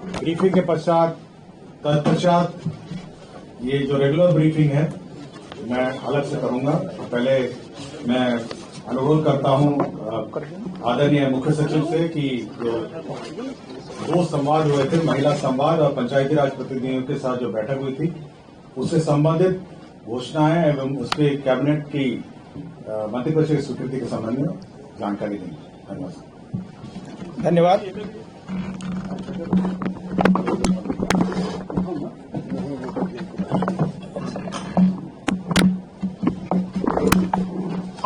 Briefing के पश्चात तत्पश्चात ये जो रेगुलर ब्रीफिंग है मैं अलग से करूंगा। पहले मैं अनुरोध करता हूं आदरणीय मुख्य सचिव से कि जो दो संवाद हुए थे, महिला संवाद और पंचायती राज प्रतिनिधियों के साथ जो बैठक हुई थी, उससे संबंधित घोषणाएं एवं उसके कैबिनेट की मंत्रिपरिषद की स्वीकृति के संबंध में जानकारी देंगे। धन्यवाद।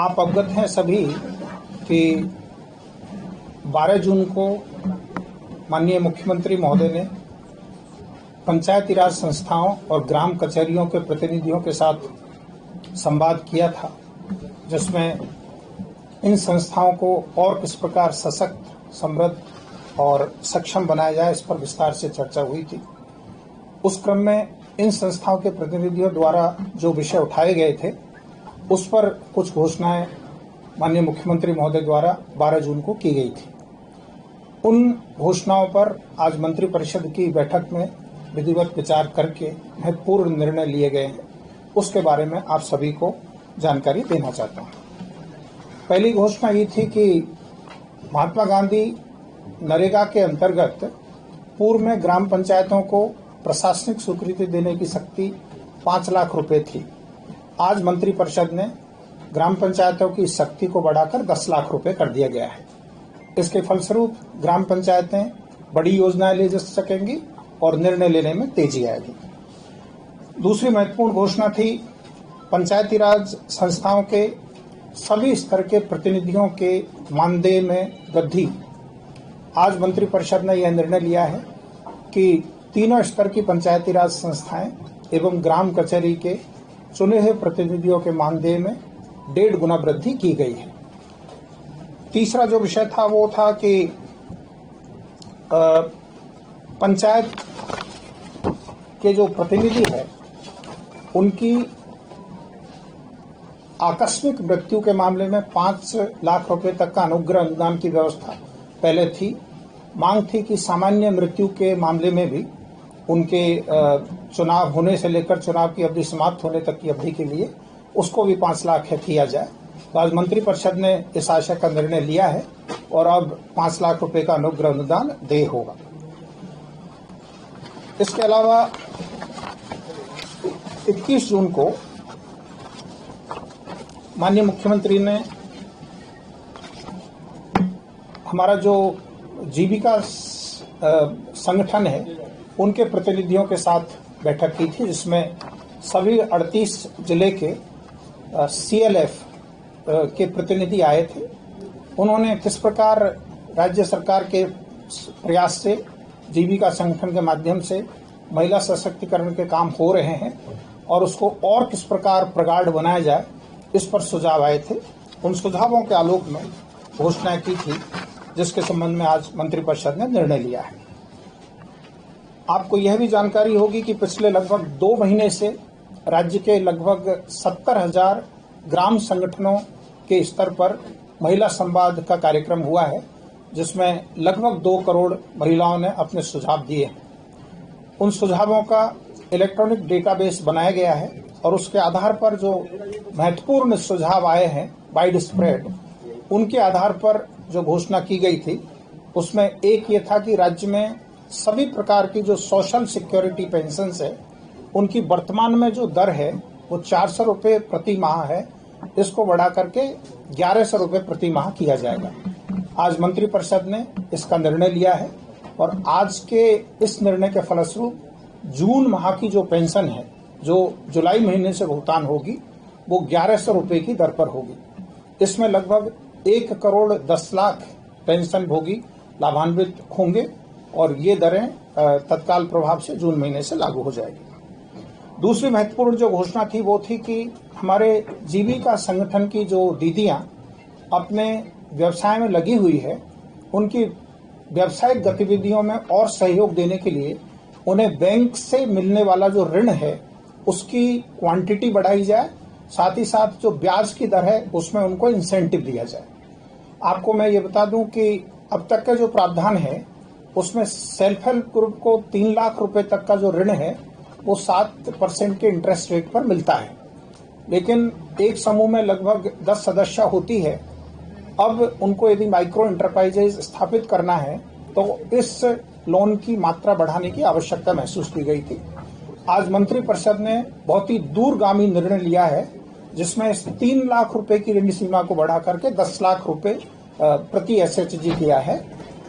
आप अवगत हैं सभी कि 12 जून को माननीय मुख्यमंत्री महोदय ने पंचायती राज संस्थाओं और ग्राम कचहरियों के प्रतिनिधियों के साथ संवाद किया था, जिसमें इन संस्थाओं को और किस प्रकार सशक्त, समृद्ध और सक्षम बनाया जाए, इस पर विस्तार से चर्चा हुई थी। उस क्रम में इन संस्थाओं के प्रतिनिधियों द्वारा जो विषय उठाए गए थे, उस पर कुछ घोषणाएं माननीय मुख्यमंत्री महोदय द्वारा 12 जून को की गई थी। उन घोषणाओं पर आज मंत्रिपरिषद की बैठक में विधिवत विचार करके महत्वपूर्ण निर्णय लिए गए हैं। उसके बारे में आप सभी को जानकारी देना चाहता हूं। पहली घोषणा ये थी कि महात्मा गांधी नरेगा के अंतर्गत पूर्व में ग्राम पंचायतों को प्रशासनिक स्वीकृति देने की शक्ति 5 लाख रुपए थी। आज मंत्रिपरिषद ने ग्राम पंचायतों की शक्ति को बढ़ाकर 10 लाख रुपए कर दिया गया है। इसके फलस्वरूप ग्राम पंचायतें बड़ी योजनाएं ले जा सकेंगी और निर्णय लेने में तेजी आएगी। दूसरी महत्वपूर्ण घोषणा थी पंचायती राज संस्थाओं के सभी स्तर के प्रतिनिधियों के मानदेय में वृद्धि। आज मंत्रिपरिषद ने यह निर्णय लिया है कि तीनों स्तर की पंचायती राज संस्थाएं एवं ग्राम कचहरी के चुने हुए प्रतिनिधियों के मानदेय में 1.5 गुना वृद्धि की गई है। तीसरा जो विषय था वो था कि पंचायत के जो प्रतिनिधि है, उनकी आकस्मिक मृत्यु के मामले में 5 लाख रुपए तक का अनुग्रह अनुदान की व्यवस्था पहले थी। मांग थी कि सामान्य मृत्यु के मामले में भी उनके चुनाव होने से लेकर चुनाव की अवधि समाप्त होने तक की अवधि के लिए उसको भी 5 लाख किया जाए। तो आज मंत्रिपरिषद ने इस आशय का निर्णय लिया है और अब 5 लाख रुपए का अनुग्रह अनुदान देय होगा। इसके अलावा 21 जून को माननीय मुख्यमंत्री ने हमारा जो जीविका संगठन है, उनके प्रतिनिधियों के साथ बैठक की थी, जिसमें सभी 38 जिले के CLF के प्रतिनिधि आए थे। उन्होंने किस प्रकार राज्य सरकार के प्रयास से जीविका संगठन के माध्यम से महिला सशक्तिकरण के काम हो रहे हैं और उसको और किस प्रकार प्रगाढ़ बनाया जाए, इस पर सुझाव आए थे। उन सुझावों के आलोक में घोषणाएं की थी, जिसके संबंध में आज मंत्रिपरिषद ने निर्णय लिया है। आपको यह भी जानकारी होगी कि पिछले लगभग 2 महीने से राज्य के लगभग 70,000 ग्राम संगठनों के स्तर पर महिला संवाद का कार्यक्रम हुआ है, जिसमें लगभग 2 करोड़ महिलाओं ने अपने सुझाव दिए हैं। उन सुझावों का इलेक्ट्रॉनिक डेटाबेस बनाया गया है और उसके आधार पर जो महत्वपूर्ण सुझाव आए हैं वाइड स्प्रेड, उनके आधार पर जो घोषणा की गई थी, उसमें एक ये था कि राज्य में सभी प्रकार की जो सोशल सिक्योरिटी पेंशन है, उनकी वर्तमान में जो दर है वो 400 रुपये प्रति माह है। इसको बढ़ा करके 1100 रुपये प्रति माह किया जाएगा। आज मंत्रिपरिषद ने इसका निर्णय लिया है और आज के इस निर्णय के फलस्वरूप जून माह की जो पेंशन है, जो जुलाई महीने से भुगतान होगी, वो 1100 रुपये की दर पर होगी। इसमें लगभग 1 करोड़ 10 लाख पेंशन भोगी लाभान्वित होंगे और ये दरें तत्काल प्रभाव से जून महीने से लागू हो जाएगी। दूसरी महत्वपूर्ण जो घोषणा थी वो थी कि हमारे जीविका संगठन की जो दीदियां अपने व्यवसाय में लगी हुई है, उनकी व्यावसायिक गतिविधियों में और सहयोग देने के लिए उन्हें बैंक से मिलने वाला जो ऋण है उसकी क्वांटिटी बढ़ाई जाए, साथ ही साथ जो ब्याज की दर है उसमें उनको इंसेंटिव दिया जाए। आपको मैं ये बता दूं कि अब तक का जो प्रावधान है उसमें सेल्फ हेल्प ग्रुप को 3 लाख रुपए तक का जो ऋण है वो 7% के इंटरेस्ट रेट पर मिलता है। लेकिन एक समूह में लगभग 10 सदस्य होती है। अब उनको यदि माइक्रो एंटरप्राइजेज स्थापित करना है तो इस लोन की मात्रा बढ़ाने की आवश्यकता महसूस की गई थी। आज मंत्रिपरिषद ने बहुत ही दूरगामी निर्णय लिया है, जिसमें 3 लाख रुपए की ऋण सीमा को बढ़ा करके 10 लाख रुपए प्रति एसएचजी किया है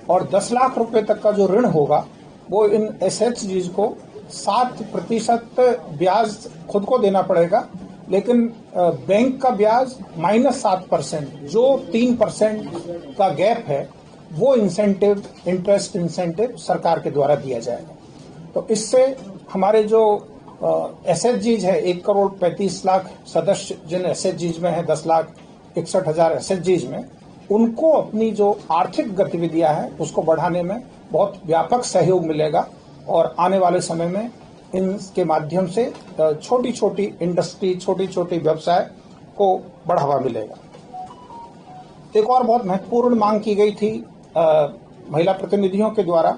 और 10 लाख रुपए तक का जो ऋण होगा वो इन एसएचजी को 7% ब्याज खुद को देना पड़ेगा, लेकिन बैंक का ब्याज -7%, जो 3% का गैप है वो इंसेंटिव, इंटरेस्ट इंसेंटिव सरकार के द्वारा दिया जाएगा। तो इससे हमारे जो एसएचजीज है 1,35,00,000 सदस्य जिन एसएचजीज में है 10,61,000 एसएचजीज में, उनको अपनी जो आर्थिक गतिविधियां हैं उसको बढ़ाने में बहुत व्यापक सहयोग मिलेगा और आने वाले समय में इनके माध्यम से छोटी छोटी इंडस्ट्री, छोटी छोटी व्यवसाय को बढ़ावा मिलेगा। एक और बहुत महत्वपूर्ण मांग की गई थी महिला प्रतिनिधियों के द्वारा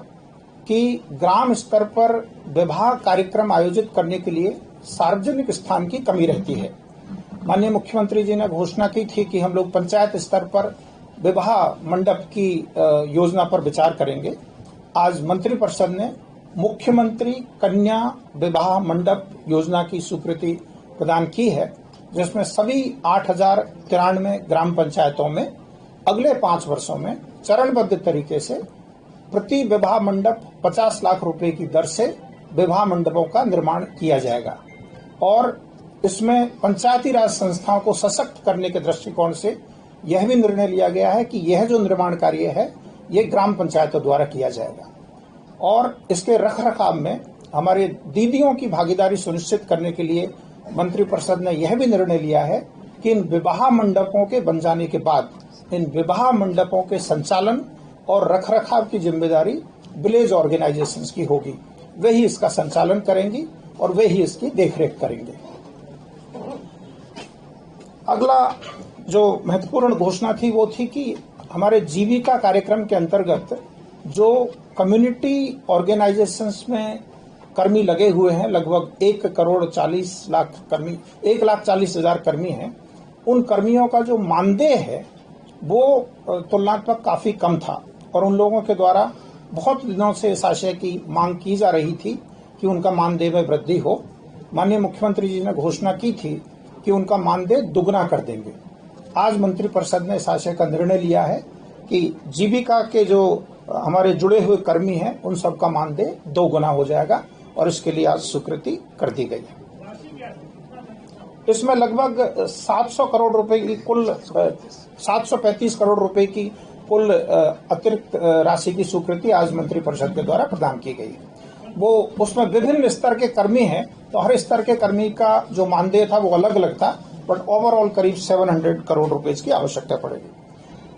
कि ग्राम स्तर पर विवाह कार्यक्रम आयोजित करने के लिए सार्वजनिक स्थान की कमी रहती है। माननीय मुख्यमंत्री जी ने घोषणा की थी कि हम लोग पंचायत स्तर पर विवाह मंडप की योजना पर विचार करेंगे। आज मंत्रिपरिषद ने मुख्यमंत्री कन्या विवाह मंडप योजना की स्वीकृति प्रदान की है, जिसमें सभी 8,093 ग्राम पंचायतों में अगले 5 वर्षों में चरणबद्ध तरीके से प्रति विवाह मंडप 50 लाख रुपए की दर से विवाह मंडपों का निर्माण किया जाएगा और इसमें पंचायती राज संस्थाओं को सशक्त करने के दृष्टिकोण से यह भी निर्णय लिया गया है कि यह जो निर्माण कार्य है ये ग्राम पंचायतों द्वारा किया जाएगा और इसके रखरखाव में हमारे दीदियों की भागीदारी सुनिश्चित करने के लिए मंत्रिपरिषद ने यह भी निर्णय लिया है कि इन विवाह मंडपों के बन जाने के बाद इन विवाह मंडपों के संचालन और रखरखाव की जिम्मेदारी विलेज ऑर्गेनाइजेशंस की होगी। वे ही इसका संचालन करेंगी और वे ही इसकी देखरेख करेंगे। अगला जो महत्वपूर्ण घोषणा थी वो थी कि हमारे जीविका कार्यक्रम के अंतर्गत जो कम्युनिटी ऑर्गेनाइजेशंस में कर्मी लगे हुए हैं, लगभग 1,40,00,000 कर्मी, 1,40,000 कर्मी हैं, उन कर्मियों का जो मानदेय है वो तुलनात्मक काफी कम था और उन लोगों के द्वारा बहुत दिनों से इस आशय की मांग की जा रही थी कि उनका मानदेय में वृद्धि हो। माननीय मुख्यमंत्री जी ने घोषणा की थी कि उनका मानदेय दुगना कर देंगे। आज मंत्रिपरिषद ने इस आशय का निर्णय लिया है कि जीविका के जो हमारे जुड़े हुए कर्मी हैं उन सबका मानदेय 2 गुना हो जाएगा और इसके लिए आज स्वीकृति कर दी गई है। इसमें लगभग 700 करोड़ रुपए की कुल 735 करोड़ रुपए की कुल अतिरिक्त राशि की स्वीकृति आज मंत्रिपरिषद के द्वारा प्रदान की गई है। वो उसमें विभिन्न स्तर के कर्मी हैं, तो हर स्तर के कर्मी का जो मानदेय था वो अलग अलग था, बट ओवरऑल करीब 700 करोड़ रुपए की आवश्यकता पड़ेगी।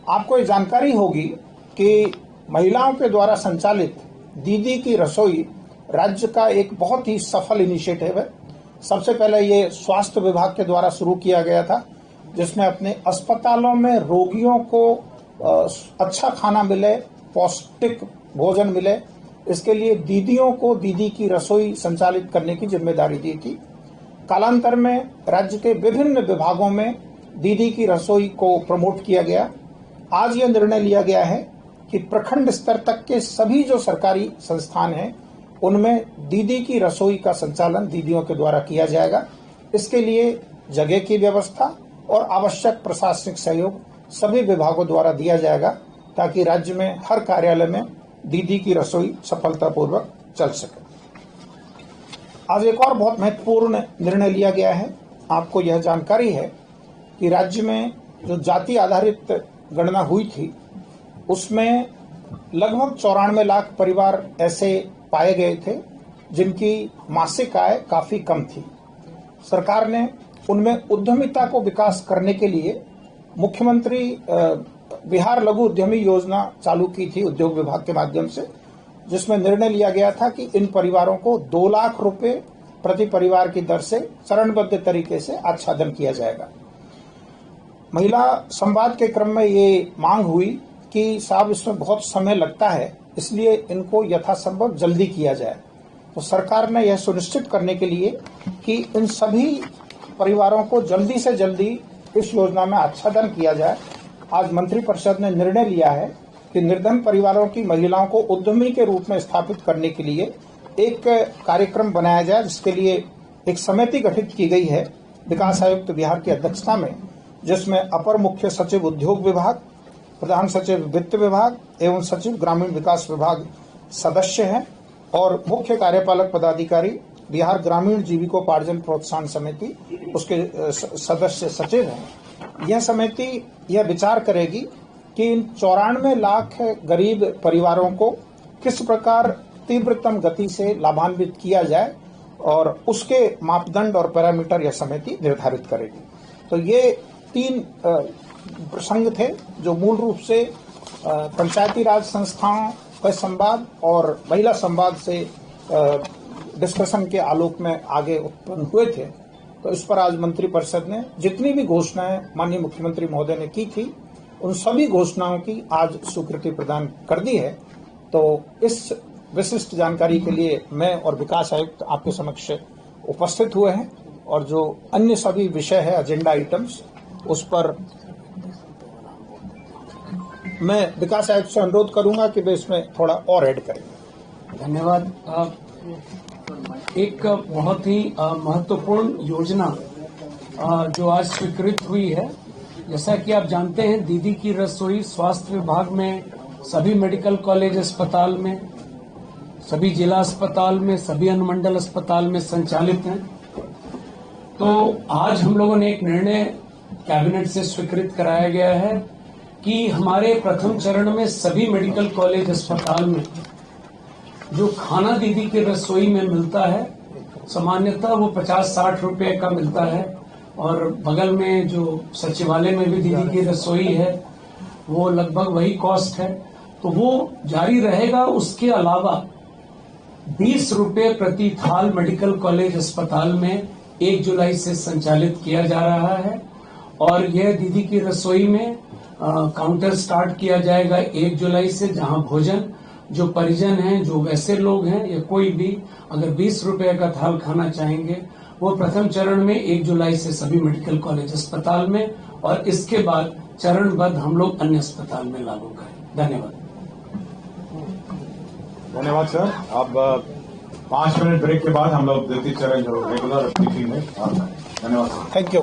आपको ये जानकारी होगी कि महिलाओं के द्वारा संचालित दीदी की रसोई राज्य का एक बहुत ही सफल इनिशिएटिव है। सबसे पहले ये स्वास्थ्य विभाग के द्वारा शुरू किया गया था, जिसमें अपने अस्पतालों में रोगियों को अच्छा खाना मिले, पौष्टिक भोजन मिले, इसके लिए दीदियों को दीदी की रसोई संचालित करने की जिम्मेदारी दी थी। कालांतर में राज्य के विभिन्न विभागों में दीदी की रसोई को प्रमोट किया गया। आज यह निर्णय लिया गया है कि प्रखंड स्तर तक के सभी जो सरकारी संस्थान हैं उनमें दीदी की रसोई का संचालन दीदियों के द्वारा किया जाएगा। इसके लिए जगह की व्यवस्था और आवश्यक प्रशासनिक सहयोग सभी विभागों द्वारा दिया जाएगा ताकि राज्य में हर कार्यालय में दीदी की रसोई सफलतापूर्वक चल सके। आज एक और बहुत महत्वपूर्ण निर्णय लिया गया है। आपको यह जानकारी है कि राज्य में जो जाति आधारित गणना हुई थी उसमें लगभग 94 लाख परिवार ऐसे पाए गए थे जिनकी मासिक आय काफी कम थी। सरकार ने उनमें उद्यमिता को विकास करने के लिए मुख्यमंत्री बिहार लघु उद्यमी योजना चालू की थी उद्योग विभाग के माध्यम से, जिसमें निर्णय लिया गया था कि इन परिवारों को 2 लाख रुपए प्रति परिवार की दर से चरणबद्ध तरीके से आच्छादन किया जाएगा। महिला संवाद के क्रम में ये मांग हुई कि साहब इसमें बहुत समय लगता है, इसलिए इनको यथासंभव जल्दी किया जाए। तो सरकार ने यह सुनिश्चित करने के लिए कि इन सभी परिवारों को जल्दी से जल्दी इस योजना में आच्छादन किया जाए, आज मंत्रिपरिषद ने निर्णय लिया है कि निर्धन परिवारों की महिलाओं को उद्यमी के रूप में स्थापित करने के लिए एक कार्यक्रम बनाया जाए, जिसके लिए एक समिति गठित की गई है विकास आयुक्त बिहार की अध्यक्षता में, जिसमें अपर मुख्य सचिव उद्योग विभाग, प्रधान सचिव वित्त विभाग एवं सचिव ग्रामीण विकास विभाग सदस्य हैं और मुख्य कार्यपालक पदाधिकारी बिहार ग्रामीण जीविकोपार्जन प्रोत्साहन समिति उसके सदस्य सचिव हैं। यह समिति यह विचार करेगी कि इन 94 लाख गरीब परिवारों को किस प्रकार तीव्रतम गति से लाभान्वित किया जाए और उसके मापदंड और पैरामीटर यह समिति निर्धारित करेगी। तो ये 3 प्रसंग थे जो मूल रूप से पंचायती राज संस्थाओं का संवाद और महिला संवाद से डिस्कशन के आलोक में आगे उत्पन्न हुए थे। तो इस पर आज मंत्रिपरिषद ने जितनी भी घोषणाएं माननीय मुख्यमंत्री महोदय ने की थी, उन सभी घोषणाओं की आज स्वीकृति प्रदान कर दी है। तो इस विशिष्ट जानकारी के लिए मैं और विकास आयुक्त आपके समक्ष उपस्थित हुए हैं और जो अन्य सभी विषय है, एजेंडा आइटम्स, उस पर मैं विकास आयुक्त से अनुरोध करूंगा कि वे इसमें थोड़ा और ऐड करें। धन्यवाद। एक बहुत ही महत्वपूर्ण योजना जो आज स्वीकृत हुई है, जैसा कि आप जानते हैं, दीदी की रसोई स्वास्थ्य विभाग में सभी मेडिकल कॉलेज अस्पताल में, सभी जिला अस्पताल में, सभी अनुमंडल अस्पताल में संचालित हैं। तो आज हम लोगों ने एक निर्णय कैबिनेट से स्वीकृत कराया गया है कि हमारे प्रथम चरण में सभी मेडिकल कॉलेज अस्पताल में जो खाना दीदी की रसोई में मिलता है, सामान्यतः वो 50-60 रुपए का मिलता है और बगल में जो सचिवालय में भी दीदी की रसोई है वो लगभग वही कॉस्ट है, तो वो जारी रहेगा। उसके अलावा 20 रुपए प्रति थाल मेडिकल कॉलेज अस्पताल में 1 जुलाई से संचालित किया जा रहा है और यह दीदी की रसोई में काउंटर स्टार्ट किया जाएगा 1 जुलाई से, जहां भोजन जो परिजन हैं, जो वैसे लोग हैं या कोई भी अगर 20 रुपए का थाल खाना चाहेंगे, वो प्रथम चरण में 1 जुलाई से सभी मेडिकल कॉलेज अस्पताल में और इसके बाद चरणबद्ध हम लोग अन्य अस्पताल में लागू करें। धन्यवाद। धन्यवाद सर। अब 5 मिनट ब्रेक के बाद हम लोग द्वितीय चरण जो रेगुलर मीटिंग में धन्यवाद सर। Thank you.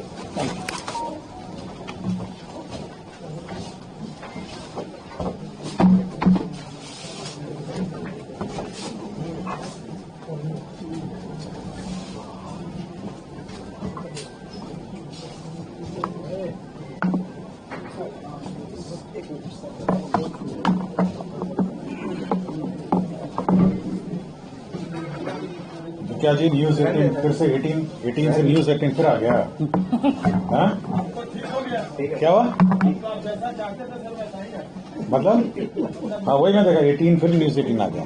क्या जी, न्यूज 18 फिर से 18 से न्यूज 18 फिर आ गया? हाँ, क्या हुआ? मतलब हाँ, वही मैं देखा 18 फिर न्यूज 18 आ गया।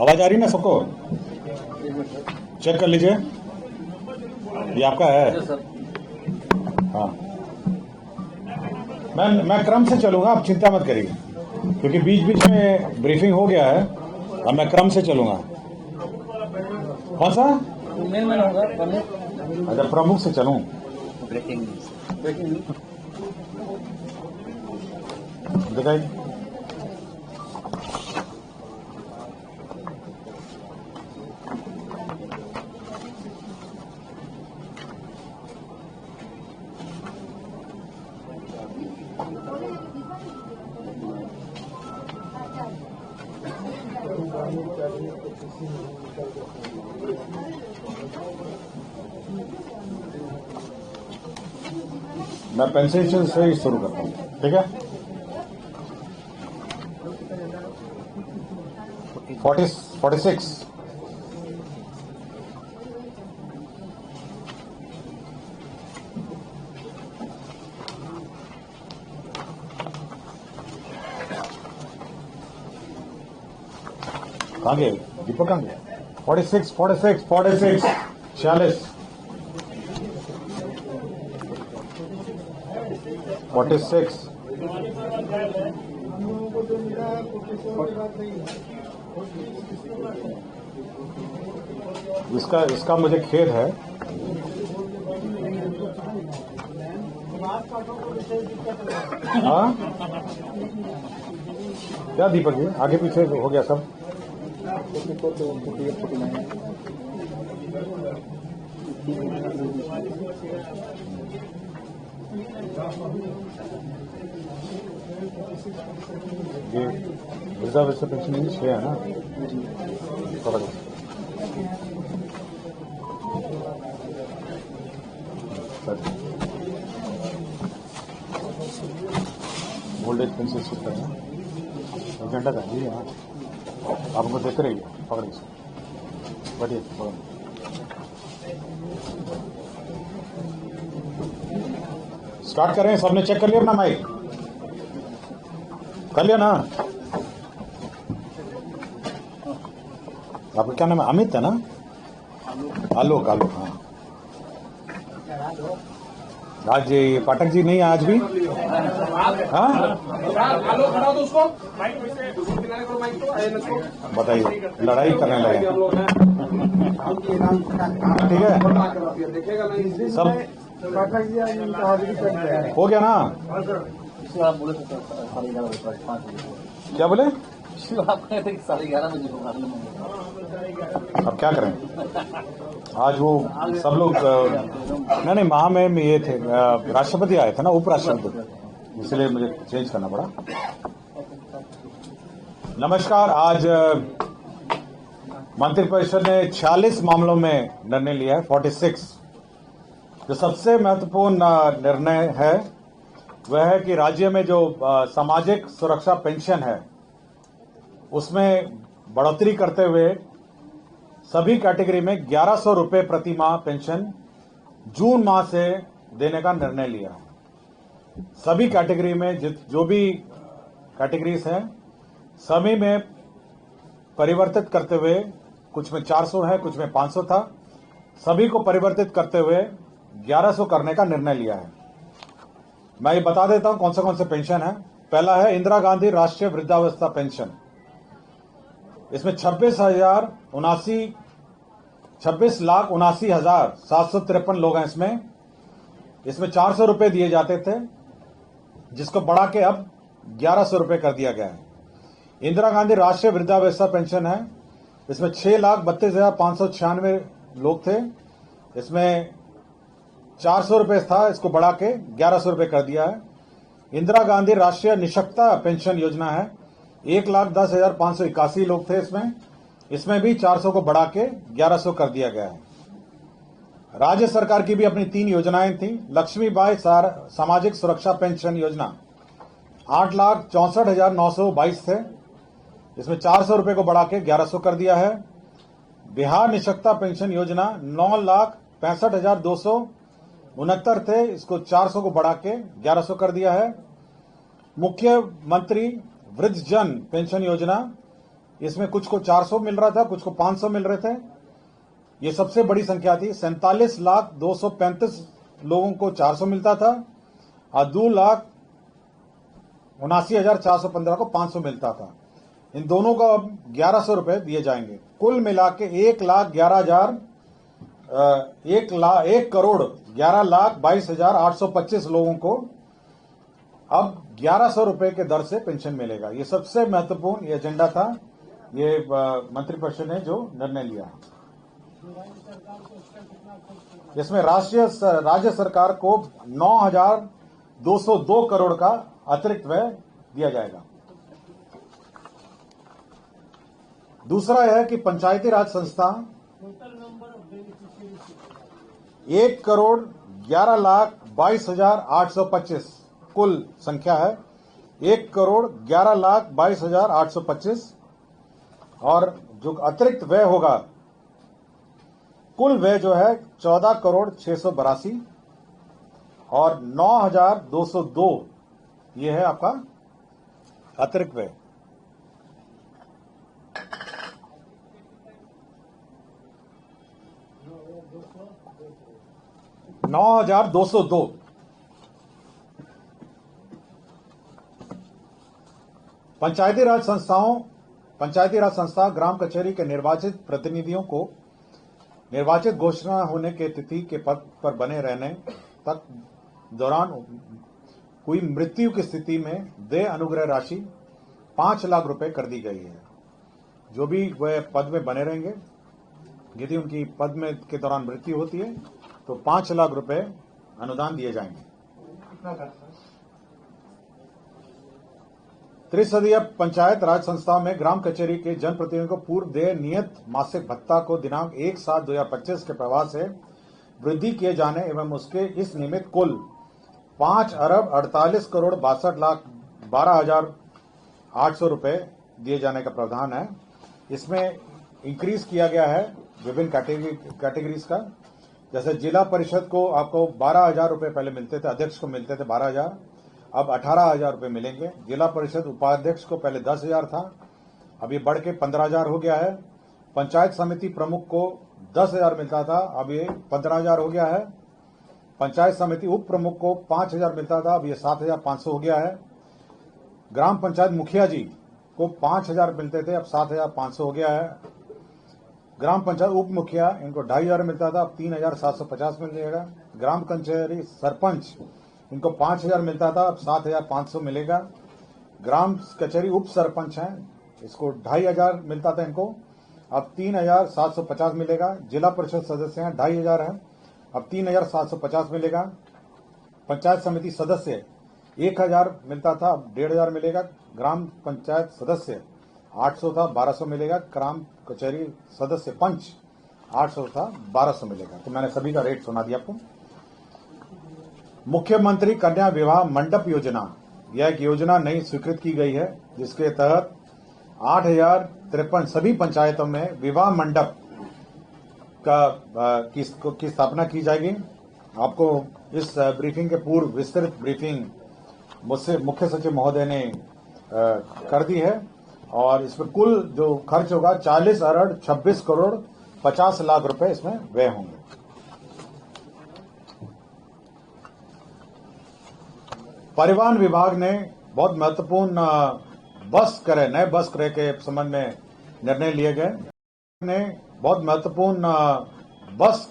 आवाज आ रही ना सबको? चेक कर लीजिए, ये आपका है। हाँ, मैं क्रम से चलूंगा, आप चिंता मत करिए, क्योंकि बीच बीच में ब्रीफिंग हो गया है और मैं क्रम से चलूंगा। कौन सा मेन होगा? अच्छा, प्रमुख से चलूं। ब्रेकिंग दिखाई। मैं पेंसिल से ही शुरू करता हूँ, ठीक है? 46 कहाँ गए दीपक? कहाँ गए? 46 46 46 46 46 इसका मुझे खेद है। हाँ क्या दीपक जी, आगे पीछे हो गया सब। ये वृद्धावस्था पेंशन 6 है ना, ओल्ड एज पेंशन सिस्टम है। एजेंडा था जी, हाँ आप उनको देते रहिए, पकड़िए बढ़िए पकड़। स्टार्ट करें, सबने चेक कर लिया अपना माइक, कर लिया ना? आपका क्या नाम है? अमित है ना? आलोक, आलोक, हाँ। आज ये पाठक जी नहीं है आज भी? हाँ बताइए, लड़ाई करने लगे ठीक है सब, हो गया ना? क्या बोले? अब क्या करें, आज वो सब लोग नहीं महा में ये थे, राष्ट्रपति आए थे ना, उपराष्ट्रपति, इसलिए मुझे चेंज करना पड़ा। नमस्कार। आज मंत्रिपरिषद ने 46 मामलों में निर्णय लिया है, 46। जो सबसे महत्वपूर्ण निर्णय है वह है कि राज्य में जो सामाजिक सुरक्षा पेंशन है उसमें बढ़ोतरी करते हुए सभी कैटेगरी में 1100 रुपए प्रति माह पेंशन जून माह से देने का निर्णय लिया। सभी कैटेगरी में जो भी कैटेगरीज हैं सभी में परिवर्तित करते हुए, कुछ में 400 है, कुछ में 500 था, सभी को परिवर्तित करते हुए 1100 करने का निर्णय लिया है। मैं ये बता देता हूं कौन से पेंशन है। पहला है इंदिरा गांधी राष्ट्रीय वृद्धावस्था पेंशन। इसमें 26,79,753 लोग हैं। इसमें 400 रुपए दिए जाते थे, जिसको बढ़ा के अब 1100 रुपए कर दिया गया है। इंदिरा गांधी राष्ट्रीय वृद्धावस्था पेंशन है, इसमें 6,32,596 लोग थे। इसमें 400 रुपए था, इसको बढ़ा के 1100 रुपए कर दिया है। इंदिरा गांधी राष्ट्रीय निशक्ता पेंशन योजना है, 1,10,581 लोग थे इसमें भी 400 को बढ़ा के 1100 कर दिया गया है। राज्य सरकार की भी अपनी 3 योजनाएं थी। लक्ष्मीबाई सामाजिक सुरक्षा पेंशन योजना 8,64,922 थे, इसमें 400 रुपए को बढ़ा के 1100 कर दिया है। बिहार निशक्ता पेंशन योजना 9,65,269 थे, इसको 400 को बढ़ा के 1100 कर दिया है। मुख्यमंत्री वृद्धजन पेंशन योजना, इसमें कुछ को 400 मिल रहा था, कुछ को 500 मिल रहे थे। ये सबसे बड़ी संख्या थी। 47,235 लोगों को 400 मिलता था और 2,79,415 को 500 मिलता था। इन दोनों को अब 1100 रुपए दिए जाएंगे। कुल मिला के 1,11,22,825 लोगों को अब 1100 रुपए के दर से पेंशन मिलेगा। ये सबसे महत्वपूर्ण ये एजेंडा था, ये मंत्रिपरिषद ने जो निर्णय लिया। इसमें राज्य सरकार को 9,202 करोड़ का अतिरिक्त व्यय दिया जाएगा। दूसरा यह है कि पंचायती राज संस्था 1,11,22,825 कुल संख्या है, 1,11,22,825, और जो अतिरिक्त व्यय होगा, कुल व्यय जो है 14,682 और 9,202 ये है आपका अतिरिक्त व्यय। पंचायती राज संस्था ग्राम कचहरी के निर्वाचित प्रतिनिधियों को निर्वाचित घोषणा होने के तिथि के पद पर बने रहने तक दौरान हुई मृत्यु की स्थिति में देय अनुग्रह राशि 5 लाख रुपए कर दी गई है। जो भी वह पद में बने रहेंगे, यदि उनकी पद में के दौरान मृत्यु होती है तो 5 लाख रुपए अनुदान दिए जाएंगे। त्रिसदीय पंचायत राज संस्था में ग्राम कचहरी के जनप्रतिनिधियों को पूर्व देय नियत मासिक भत्ता को दिनांक 1/7/2025 के प्रवाह से वृद्धि किए जाने एवं उसके इस निमित्त कुल 5,48,62,12,800 रुपए दिए जाने का प्रावधान है। इसमें इंक्रीज किया गया है विभिन्न कैटेगरीज का। जैसे जिला परिषद को आपको 12,000 रुपए पहले मिलते थे, अध्यक्ष को मिलते थे 12,000, अब 18,000 रुपए मिलेंगे। जिला परिषद उपाध्यक्ष को पहले 10,000 था, अब ये बढ़ के 15,000 हो गया है। पंचायत समिति प्रमुख को 10,000 मिलता था, अब ये 15,000 हो गया है। पंचायत समिति उप प्रमुख को 5,000 मिलता था, अब ये 7,500 हो गया है। ग्राम पंचायत मुखिया जी को 5,000 मिलते थे, अब 7,500 हो गया है। ग्राम पंचायत उप मुखिया इनको 2,500 मिलता था, अब 3,750 मिल जाएगा। ग्राम कचहरी सरपंच इनको 5,000 मिलता था, अब 7,500 मिलेगा। ग्राम कचहरी उप सरपंच हैं, इसको 2,500 मिलता था इनको, अब 3,750 मिलेगा। जिला परिषद सदस्य हैं 2,500 हैं, अब 3,750 मिलेगा। पंचायत समिति सदस्य 1,000 मिलता था, अब 1,500 मिलेगा। ग्राम पंचायत सदस्य 800 था, 1,200 मिलेगा। ग्राम कचहरी सदस्य पंच 800 था, 1,200 मिलेगा। तो मैंने सभी का रेट सुना दिया आपको। मुख्यमंत्री कन्या विवाह मंडप योजना, यह एक योजना नई स्वीकृत की गई है, जिसके तहत 8,053 सभी पंचायतों में विवाह मंडप की स्थापना की जाएगी। आपको इस ब्रीफिंग के पूर्व विस्तृत ब्रीफिंग मुझसे मुख्य सचिव महोदय ने कर दी है और इसमें कुल जो खर्च होगा 40,26,50,00,000 रुपए इसमें व्यय होंगे। परिवहन विभाग ने बहुत महत्वपूर्ण नए बस क्रय के संबंध में निर्णय लिए गए। नए बस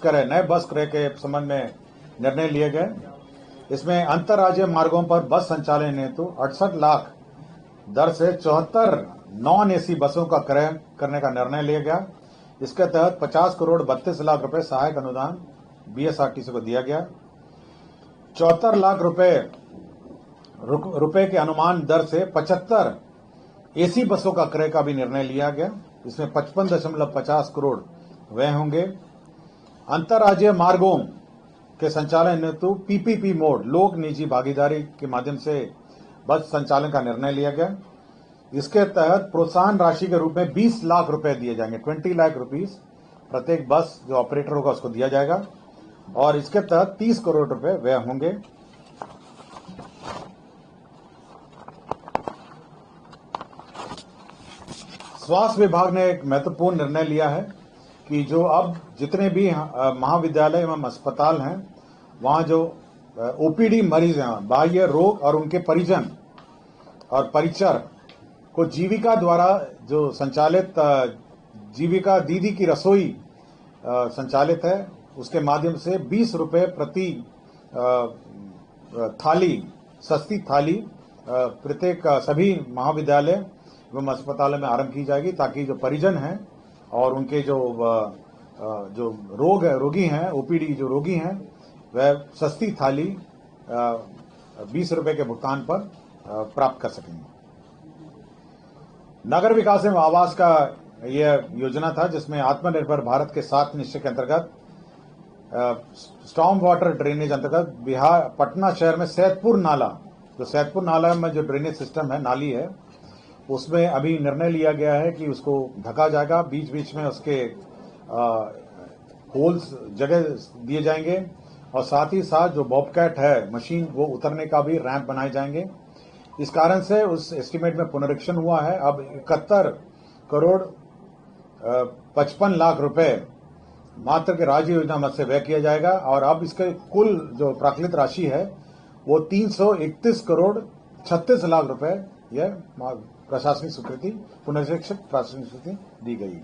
क्रय के संबंध में निर्णय लिए गए। इसमें अंतर्राज्यीय मार्गों पर बस संचालन हेतु 68 लाख दर से 74 नॉन एसी बसों का क्रय करने का निर्णय लिया गया। इसके तहत 50,32,00,000 रुपए सहायक अनुदान बीएसआरटीसी को दिया गया। 74 लाख रुपए के अनुमान दर से 75 एसी बसों का क्रय का भी निर्णय लिया गया। इसमें 55.50 करोड़ व्यय होंगे। अंतर्राज्यीय मार्गों के संचालन हेतु पीपीपी मोड लोक निजी भागीदारी के माध्यम से बस संचालन का निर्णय लिया गया। इसके तहत प्रोत्साहन राशि के रूप में 20 लाख रुपए दिए जाएंगे। 20 लाख रुपीस प्रत्येक बस जो ऑपरेटर होगा उसको दिया जाएगा और इसके तहत 30 करोड़ रुपए व्यय होंगे। स्वास्थ्य विभाग ने एक महत्वपूर्ण निर्णय लिया है कि जो अब जितने भी महाविद्यालय एवं अस्पताल हैं, वहां जो ओपीडी मरीज हैं, बाह्य रोग और उनके परिजन और परिचर को जीविका द्वारा जो संचालित जीविका दीदी की रसोई संचालित है, उसके माध्यम से 20 रुपए प्रति थाली, सस्ती थाली प्रत्येक सभी महाविद्यालय एवं अस्पतालों में आरंभ की जाएगी, ताकि जो परिजन हैं और उनके जो रोगी हैं, ओपीडी जो रोगी हैं, वह सस्ती थाली 20 रुपए के भुगतान पर प्राप्त कर सकेंगे। नगर विकास एवं आवास का यह योजना था, जिसमें आत्मनिर्भर भारत के 7 निश्चय के अंतर्गत स्टॉर्म वाटर ड्रेनेज अंतर्गत बिहार पटना शहर में सैदपुर नाला में जो ड्रेनेज सिस्टम है, नाली है, उसमें अभी निर्णय लिया गया है कि उसको ढका जाएगा। बीच बीच में उसके होल्स जगह दिए जाएंगे और साथ ही साथ जो बॉबकैट है मशीन, वो उतरने का भी रैंप बनाए जाएंगे। इस कारण से उस एस्टीमेट में पुनरीक्षण हुआ है। अब 71,55,00,000 रुपए मात्र के राज्य योजना मद से व्यय किया जाएगा और अब इसके कुल जो प्राकृतिक राशि है वो 331,36,00,000 रुपए यह प्रशासनिक स्वीकृति पुनरीक्षित प्रशासनिक स्वीकृति दी गई।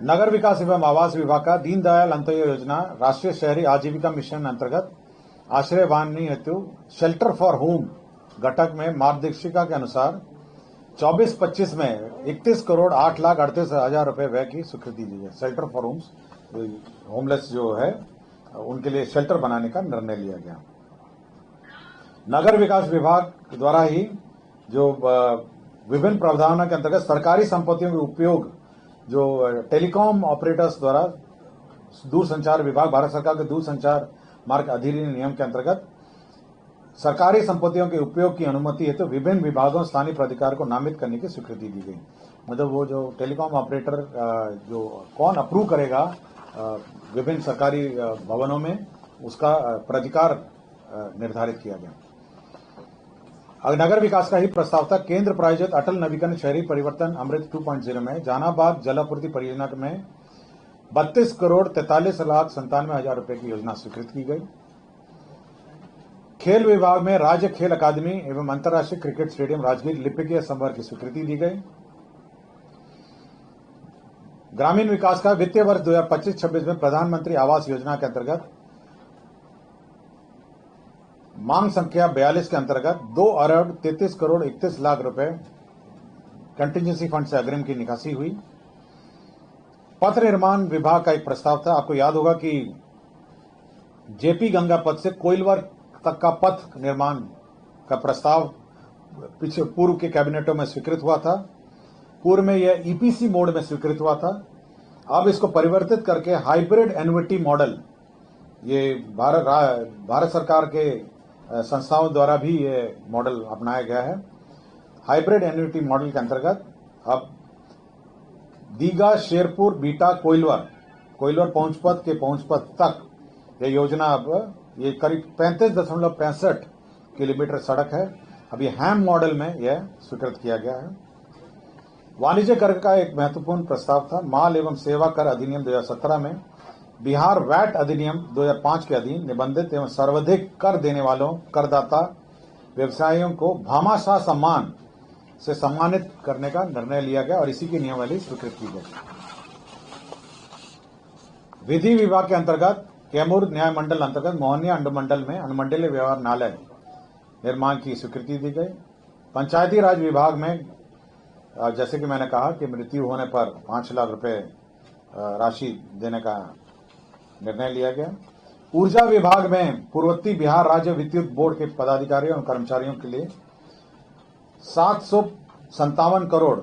नगर विकास एवं आवास विभाग का दीनदयाल अंत्योदय योजना राष्ट्रीय शहरी आजीविका मिशन अंतर्गत आश्रय वाहनी हेतु शेल्टर फॉर होम घटक में मार्गदर्शिका के अनुसार 24-25 में 31 करोड़ 8,38,000 रुपए व्यय की स्वीकृति दी है। शेल्टर फॉर होम्स, होमलेस जो है उनके लिए शेल्टर बनाने का निर्णय लिया गया। नगर विकास विभाग द्वारा ही जो विभिन्न प्रावधानों के अंतर्गत सरकारी संपत्तियों के उपयोग जो टेलीकॉम ऑपरेटर्स द्वारा दूरसंचार विभाग भारत सरकार के दूरसंचार मार्ग अधिनियम नियम के अंतर्गत सरकारी संपत्तियों के उपयोग की अनुमति हेतु विभिन्न विभागों स्थानीय प्राधिकार को नामित करने की स्वीकृति दी गई। मतलब वो जो टेलीकॉम ऑपरेटर जो कौन अप्रूव करेगा विभिन्न सरकारी भवनों में, उसका प्राधिकार निर्धारित किया गया। नगर विकास का ही प्रस्ताव था। केंद्र प्रायोजित अटल नवीकरण शहरी परिवर्तन अमृत 2.0 में जहानाबाद जलापूर्ति परियोजना में 32 करोड़ 43,97,000 रुपए की योजना स्वीकृत की गई। खेल विभाग में राज्य खेल अकादमी एवं अंतर्राष्ट्रीय क्रिकेट स्टेडियम राजगीर लिपिकीय संवर्ग की स्वीकृति दी गई। ग्रामीण विकास का वित्तीय वर्ष 2025-26 में प्रधानमंत्री आवास योजना के अंतर्गत मांग संख्या 42 के अंतर्गत 2 अरब 33 करोड़ 31 लाख रुपए कंटिजेंसी फंड से अग्रिम की निकासी हुई। पथ निर्माण विभाग का एक प्रस्ताव था। आपको याद होगा कि जेपी गंगा पथ से कोइलवर तक का पथ निर्माण का प्रस्ताव पीछे पूर्व के कैबिनेटों में स्वीकृत हुआ था। पूर्व में यह ईपीसी मोड में स्वीकृत हुआ था। अब इसको परिवर्तित करके हाइब्रिड एन्युटी मॉडल, ये भारत सरकार के संस्थाओं द्वारा भी ये मॉडल अपनाया गया है। हाइब्रिड एन्युटी मॉडल के अंतर्गत अब दीघा, शेरपुर, बीटा, कोइलवर पहुंचपथ के पहुंचपथ तक यह योजना अब ये करीब 35.65 किलोमीटर सड़क है। अब ये हैम मॉडल में यह स्वीकृत किया गया है। वाणिज्य कर का एक महत्वपूर्ण प्रस्ताव था। माल एवं सेवा कर अधिनियम 2017 में बिहार वैट अधिनियम 2005 के अधीन निबंधित एवं सर्वाधिक कर देने वालों करदाता व्यवसायियों को भामाशाह सम्मान से सम्मानित करने का निर्णय लिया गया और इसी की नियमावली स्वीकृत की गई। विधि विभाग के अंतर्गत कैमूर न्याय मंडल अंतर्गत मोहनिया अनुमंडल में अनुमंडलीय व्यवहार न्यायालय निर्माण की स्वीकृति दी गई। पंचायती राज विभाग में जैसे कि मैंने कहा कि मृत्यु होने पर 5 लाख रुपए राशि देने का निर्णय लिया गया। ऊर्जा विभाग में पूर्वोत्तर बिहार राज्य विद्युत बोर्ड के पदाधिकारियों और कर्मचारियों के लिए 757 crore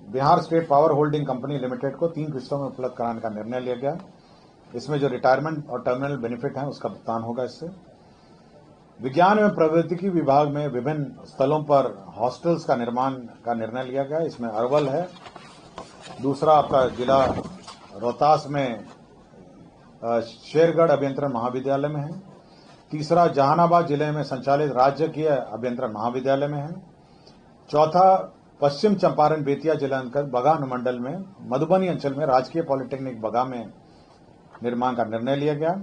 Bihar state power holding company limited को 3 किस्तों में उपलब्ध कराने का निर्णय लिया गया। इसमें जो रिटायरमेंट और टर्मिनल बेनिफिट है उसका भुगतान होगा इससे। विज्ञान एवं प्रौद्योगिकी विभाग में विभिन्न स्थलों पर हॉस्टल्स का निर्माण का निर्णय लिया गया। इसमें अरवल है, दूसरा आपका जिला रोहतास में शेरगढ़ अभियंत्रण महाविद्यालय में है, तीसरा जहानाबाद जिले में संचालित राजकीय अभियंत्रण महाविद्यालय में है, चौथा पश्चिम चंपारण बेतिया जिला अंतर्गत बगहा अनुमंडल में मधुबनी अंचल में राजकीय पॉलिटेक्निक बगहा में निर्माण का निर्णय लिया गया।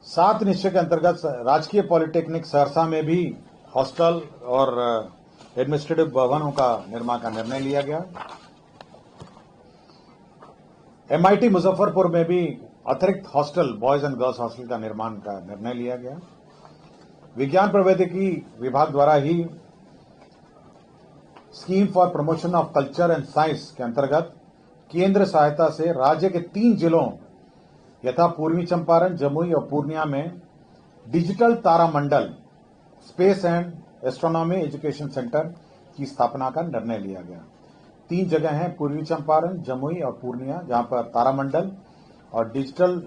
7 निश्चय के अंतर्गत राजकीय पॉलिटेक्निक सहरसा में भी हॉस्टल और एडमिनिस्ट्रेटिव भवनों का निर्माण का निर्णय लिया गया। एमआईटी मुजफ्फरपुर में भी अतिरिक्त hostel, boys and girls hostel का निर्माण का निर्णय लिया गया। विज्ञान प्रौद्योगिकी विभाग द्वारा ही scheme for promotion of culture and science के अंतर्गत केंद्र सहायता से राज्य के 3 जिलों यथा पूर्वी चंपारण, जमुई और पूर्णिया में डिजिटल तारामंडल space and astronomy education centre की स्थापना का निर्णय लिया गया। 3 जगह हैं, पूर्वी चंपारण, जमुई और पूर्णिया, जहां पर तारामंडल और डिजिटल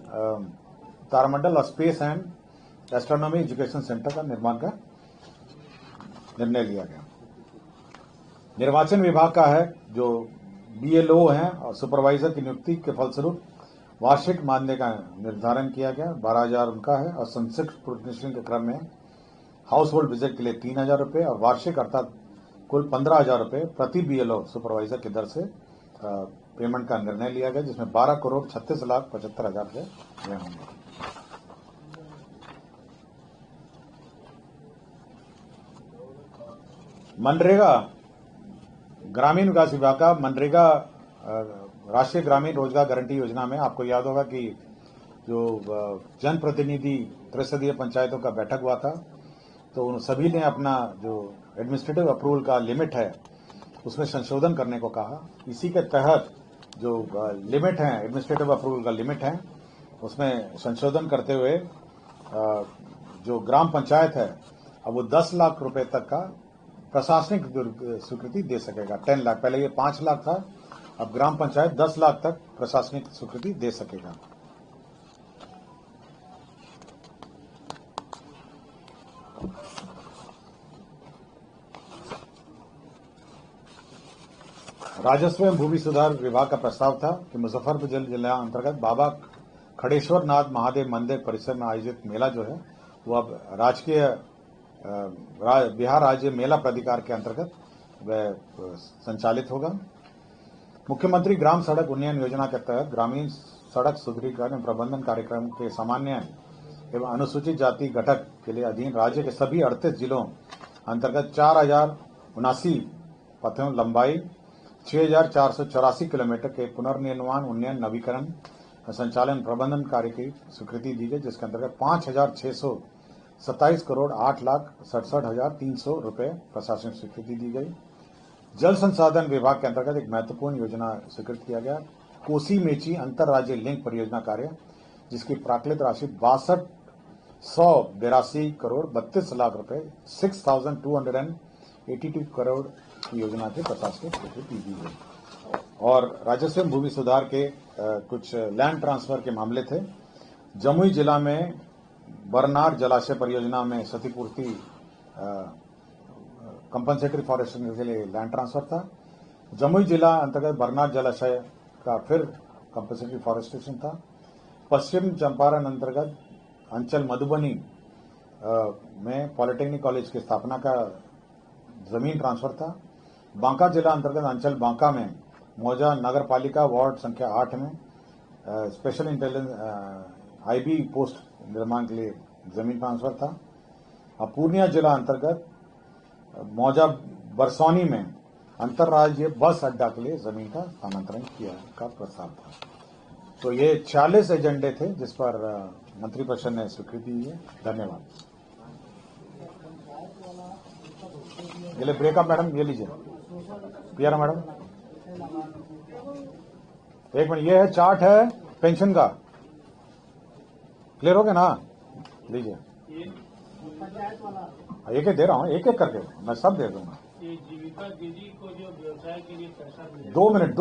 तारामंडल और space and astronomy education centre का निर्माण का निर्णय लिया गया। निर्वाचन विभाग का है जो बीएलओ हैं और सुपरवाइजर की नियुक्ति के फलस्वरूप वार्षिक मानदेय का निर्धारण किया गया। 12,000 उनका है और संक्षिप्त प्रोटेक्शन के क्रम में हाउस होल्ड विजिट के लिए 3,000 रुपये और वार्षिक अर्थात कुल 15,000 रुपये प्रति बीएलओ सुपरवाइजर की दर से पेमेंट का निर्णय लिया गया, जिसमें 12 करोड़ 36,75,000 रुपये व्यय होंगे। मनरेगा ग्रामीण विकास विभाग का मनरेगा राष्ट्रीय ग्रामीण रोजगार गारंटी योजना में आपको याद होगा कि जो जनप्रतिनिधि त्रिसदीय पंचायतों का बैठक हुआ था, तो उन सभी ने अपना जो एडमिनिस्ट्रेटिव अप्रूवल का लिमिट है उसमें संशोधन करने को कहा। इसी के तहत जो लिमिट है, एडमिनिस्ट्रेटिव अप्रूवल का लिमिट है, उसमें संशोधन करते हुए जो ग्राम पंचायत है अब वो 10 लाख रुपए तक का प्रशासनिक स्वीकृति दे सकेगा। 10 लाख, पहले ये 5 लाख था, अब ग्राम पंचायत 10 लाख तक प्रशासनिक स्वीकृति दे सकेगा। राजस्व एवं भूमि सुधार विभाग का प्रस्ताव था कि मुजफ्फरपुर जिला अंतर्गत बाबा खड़ेश्वर नाथ महादेव मंदिर परिसर में आयोजित मेला जो है वो अब राजकीय बिहार राज्य मेला प्राधिकार के अंतर्गत वह संचालित होगा। मुख्यमंत्री ग्राम सड़क उन्नयन योजना के तहत ग्रामीण सड़क सुदृढ़ीकरण एवं प्रबंधन कार्यक्रम के सामान्य एवं अनुसूचित जाति घटक के लिए अधीन राज्य के सभी 38 जिलों अंतर्गत 4079 पथों लंबाई 6484 किलोमीटर के पुनर्निर्माण उन्नयन नवीकरण संचालन प्रबंधन कार्य की स्वीकृति दी गई, जिसके अंतर्गत 5627 करोड़ 8,67,300 रुपए प्रशासनिक स्वीकृति दी गई। जल संसाधन विभाग के अंतर्गत एक महत्वपूर्ण योजना स्वीकृत किया गया, कोसी मेची अंतर्राज्य लिंक परियोजना कार्य, जिसकी प्राकृतिक राशि 6282 करोड़ 32 लाख रुपए 6282 करोड़ की योजना के प्रशासनिक स्वीकृति दी गई। और राजस्व एवं भूमि सुधार के कुछ लैंड ट्रांसफर के मामले थे। जमुई जिला में बरनार जलाशय परियोजना में क्षतिपूर्ति कंपनसेटरी फॉरेस्टिंग के लिए लैंड ट्रांसफर था। जमुई जिला अंतर्गत बरनार जलाशय का फिर कंपनसेटरी फॉरेस्टेशन था। पश्चिम चंपारण अंतर्गत अंचल मधुबनी में पॉलिटेक्निक कॉलेज की स्थापना का जमीन ट्रांसफर था। बांका जिला अंतर्गत अंचल बांका में मौजा नगर पालिका वार्ड संख्या 8 में स्पेशल इंटेलिजेंस आईबी पोस्ट निर्माण के लिए जमीन ट्रांसफर था। और पूर्णिया जिला अंतर्गत मौजा बरसौनी में अंतर्राज्यीय बस अड्डा के लिए जमीन का स्थानांतरण किया का प्रस्ताव था। तो ये 46 एजेंडे थे जिस पर मंत्रिपरिषद ने स्वीकृति दी है। धन्यवाद। ये ले ब्रेकअप मैडम, ये लीजिए पियारा मैडम, एक मिनट, ये है चार्ट है पेंशन का, क्लियर हो गया ना? लीजिए, एक एक दे रहा हूँ, एक एक करके मैं सब दे दूंगा। जीविका दीदी को जो व्यवसाय के लिए पैसा मिले, 2 मिनट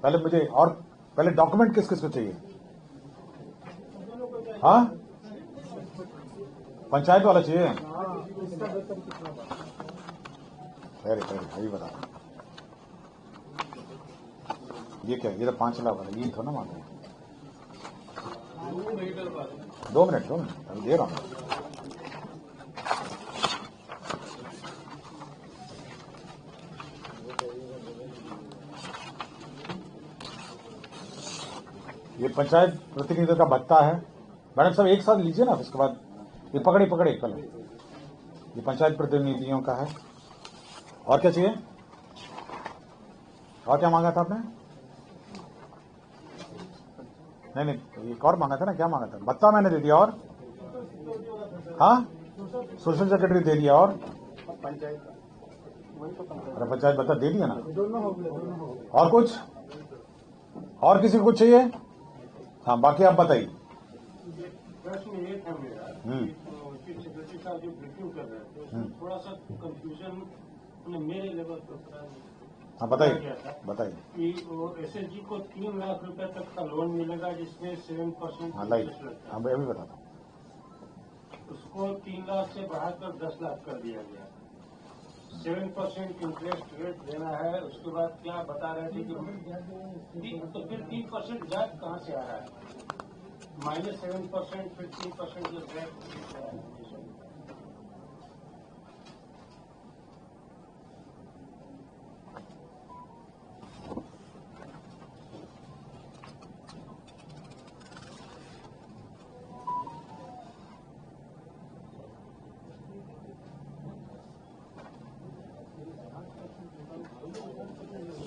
पहले मुझे, और पहले डॉक्यूमेंट किस किस को चाहिए? हाँ, पंचायत वाला चाहिए? खैर अभी बता। ये क्या, ये तो 5 लाख वाला, ये थोड़ा ना मांग रहे। 2 मिनट अभी दे रहा हूँ। ये पंचायत प्रतिनिधियों का भत्ता है। मैडम साहब एक साथ लीजिए ना, उसके बाद ये पकड़े पहले, ये पंचायत प्रतिनिधियों का है। और क्या चाहिए? और क्या मांगा था आपने? नहीं, एक और मांगा था ना, क्या मांगा था? भत्ता मैंने दे दिया, और हाँ सोशल सेक्रेटरी दे दिया, और अरे पंचायत भत्ता दे दिया ना। और कुछ, और किसी को कुछ चाहिए? हाँ, बाकी आप बताइए। प्रश्न ये था मेरा, चीफ सेक्रेटरी साहब जो ब्रीफिंग कर रहे थे, थोड़ा सा कंफ्यूजन मेरे लेवल पर। हाँ बताइए कि वो एसएचजी को 3 लाख रुपए तक का लोन मिलेगा, जिसमें 7% हाँ लाइए, हाँ अभी बताता हूँ। उसको 3 लाख से बढ़ाकर 10 लाख कर दिया गया। 7% इंटरेस्ट रेट देना है। उसके बाद क्या बता रहे थे कि तो फिर 3% ब्याज कहाँ से आ रहा है? -7% फिर 3% जो ब्याज है।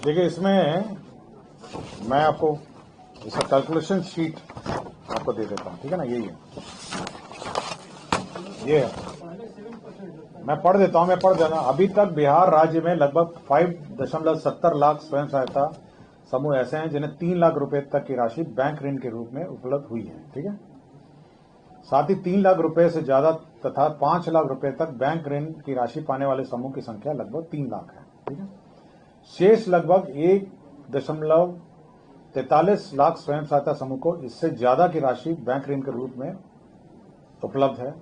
देखिए, इसमें मैं आपको इसका कैलकुलेशन शीट आपको दे देता हूँ, ठीक है ना। यही है, ये है, मैं पढ़ देता हूँ। अभी तक बिहार राज्य में लगभग 5.70 लाख स्वयं सहायता समूह ऐसे हैं जिन्हें 3 लाख रुपए तक की राशि बैंक ऋण के रूप में उपलब्ध हुई है, ठीक है। साथ ही 3 लाख रुपए से ज्यादा तथा 5 लाख रुपए तक बैंक ऋण की राशि पाने वाले समूह की संख्या लगभग 3 लाख है, ठीक है। शेष लगभग 1.43 लाख स्वयं सहायता समूह को इससे ज्यादा की राशि बैंक ऋण के रूप में उपलब्ध है।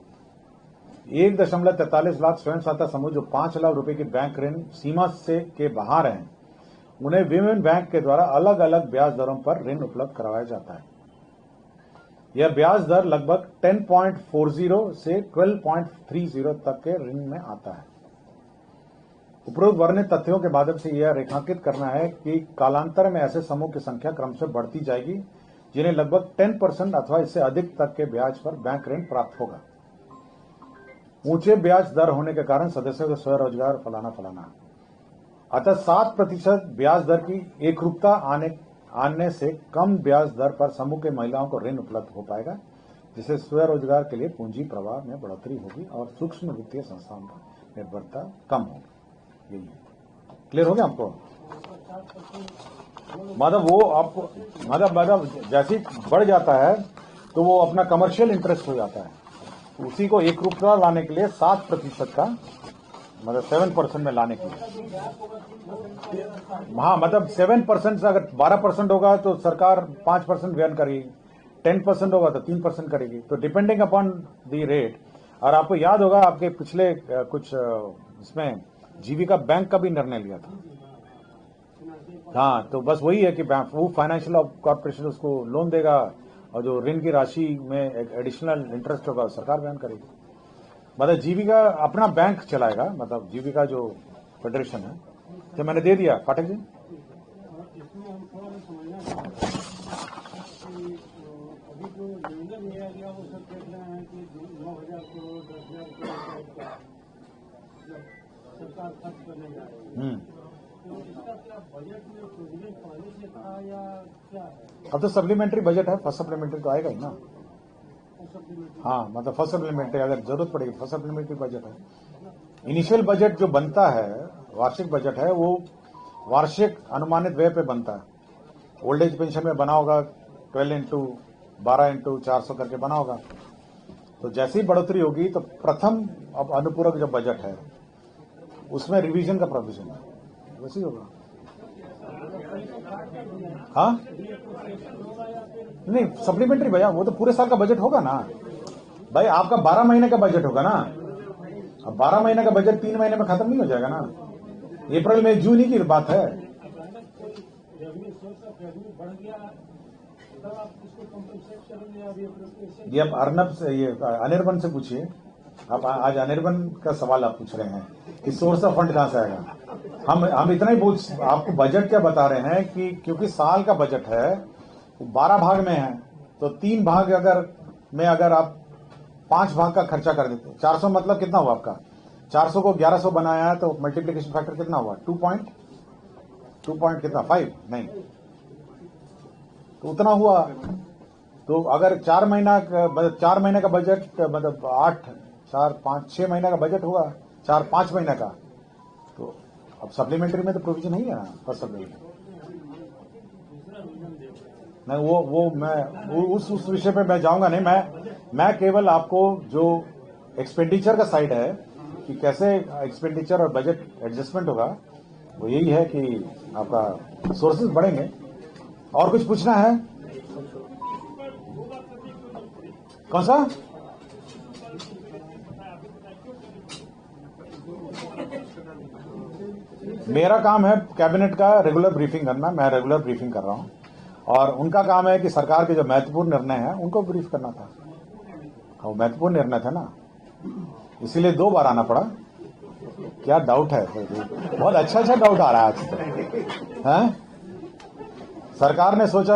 1.43 लाख स्वयं सहायता समूह जो 5 लाख रुपए की बैंक ऋण सीमा से के बाहर हैं, उन्हें विमेन बैंक के द्वारा अलग अलग ब्याज दरों पर ऋण उपलब्ध करवाया जाता है। यह ब्याज दर लगभग 10.40 से 12.30 तक के ऋण में आता है। उपरोक्त वर्णित तथ्यों के माध्यम से यह रेखांकित करना है कि कालांतर में ऐसे समूह की संख्या क्रमशः बढ़ती जाएगी जिन्हें लगभग 10% अथवा इससे अधिक तक के ब्याज पर बैंक ऋण प्राप्त होगा। ऊंचे ब्याज दर होने के कारण सदस्यों को स्वरोजगार फलाना अतः 7% ब्याज दर की एकरूपता आने से कम ब्याज दर पर समूह के महिलाओं को ऋण उपलब्ध हो पाएगा, जिससे स्वरोजगार के लिए पूंजी प्रवाह में बढ़ोतरी होगी और सूक्ष्म वित्तीय संस्थाओं पर निर्भरता कम होगी। यही है। क्लियर हो गया आपको? मतलब वो आपको मतलब जैसे ही बढ़ जाता है तो वो अपना कमर्शियल इंटरेस्ट हो जाता है, उसी को एकरूपता लाने के लिए 7% का मतलब 7% में लाने के लिए। हाँ, मतलब 7% से अगर 12% होगा तो सरकार 5% व्यय करेगी, 10% होगा तो 3% करेगी, तो डिपेंडिंग अपॉन द रेट। और आपको याद होगा आपके पिछले कुछ इसमें जीविका बैंक का भी निर्णय लिया था। हाँ, तो बस वही है कि वो फाइनेंशियल कॉर्पोरेशन उसको लोन देगा और जो ऋण की राशि में एडिशनल इंटरेस्ट होगा सरकार वहन करेगी। मतलब जीविका अपना बैंक चलाएगा, मतलब जीविका जो फेडरेशन है। तो मैंने दे दिया पाठक जी। इसमें हम थोड़ा समझना चाहते हैं कि अभी जो निर्णय लिया गया वो सब देख रहे हैं कि 9,000 करोड़ 10,000 करोड़ सरकार खर्च करने जा रही है, तो इसका क्या बजट में प्रोविजन पहले से था या क्या है? अब तो सप्लीमेंट्री बजट है, फर्स्ट सप्लीमेंट्री तो आएगा ही ना। हाँ, मतलब फर्स्ट सप्लीमेंट्री अगर जरूरत पड़ेगी फर्स्ट सप्लीमेंट्री बजट है। इनिशियल बजट जो बनता है, वार्षिक बजट है, वो वार्षिक अनुमानित व्यय पे बनता है। ओल्ड एज पेंशन में बना होगा 12x400 करके बना होगा। तो जैसे ही बढ़ोतरी होगी तो प्रथम अब अनुपूरक जो बजट है उसमें रिवीजन का प्रोविजन है, वैसे ही होगा। हाँ, नहीं सप्लीमेंट्री भैया, वो तो पूरे साल का बजट होगा ना भाई। आपका 12 महीने का बजट होगा ना। अब 12 महीने का बजट 3 महीने में खत्म नहीं हो जाएगा ना। अप्रैल में जून ही की बात है। ये अब अर्नब से, ये अनिर्बन से पूछिए। अब आज अनिर्बन का सवाल आप पूछ रहे हैं कि सोर्स ऑफ फंड कहां से आएगा। हम इतना ही पूछ आपको बजट क्या बता रहे हैं कि क्योंकि साल का बजट है 12 भाग में है, तो 3 भाग अगर आप 5 भाग का खर्चा कर देते, 400 मतलब कितना हुआ आपका? 400 को 1100 बनाया है तो मल्टीप्लिकेशन फैक्टर कितना हुआ? 2 पॉइंट कितना 5 नहीं, तो उतना हुआ। तो अगर 4 महीने का बजट मतलब 8 4 5 6 महीने का बजट होगा, 4-5 महीने का, तो अब सप्लीमेंट्री में तो प्रोविजन नहीं है ना फर्स्ट सप्लीमेंट्री। नहीं, वो मैं उस विषय पे मैं जाऊंगा नहीं। मैं केवल आपको जो एक्सपेंडिचर का साइड है कि कैसे एक्सपेंडिचर और बजट एडजस्टमेंट होगा, वो यही है कि आपका सोर्सेज बढ़ेंगे। और कुछ पूछना है? कौन सा? मेरा काम है कैबिनेट का रेगुलर ब्रीफिंग करना, मैं रेगुलर ब्रीफिंग कर रहा हूं, और उनका काम है कि सरकार के जो महत्वपूर्ण निर्णय है उनको ब्रीफ करना था। वो महत्वपूर्ण निर्णय था ना, इसीलिए 2 बार आना पड़ा। क्या डाउट है? बहुत अच्छा डाउट आ रहा है आज। सरकार ने सोचा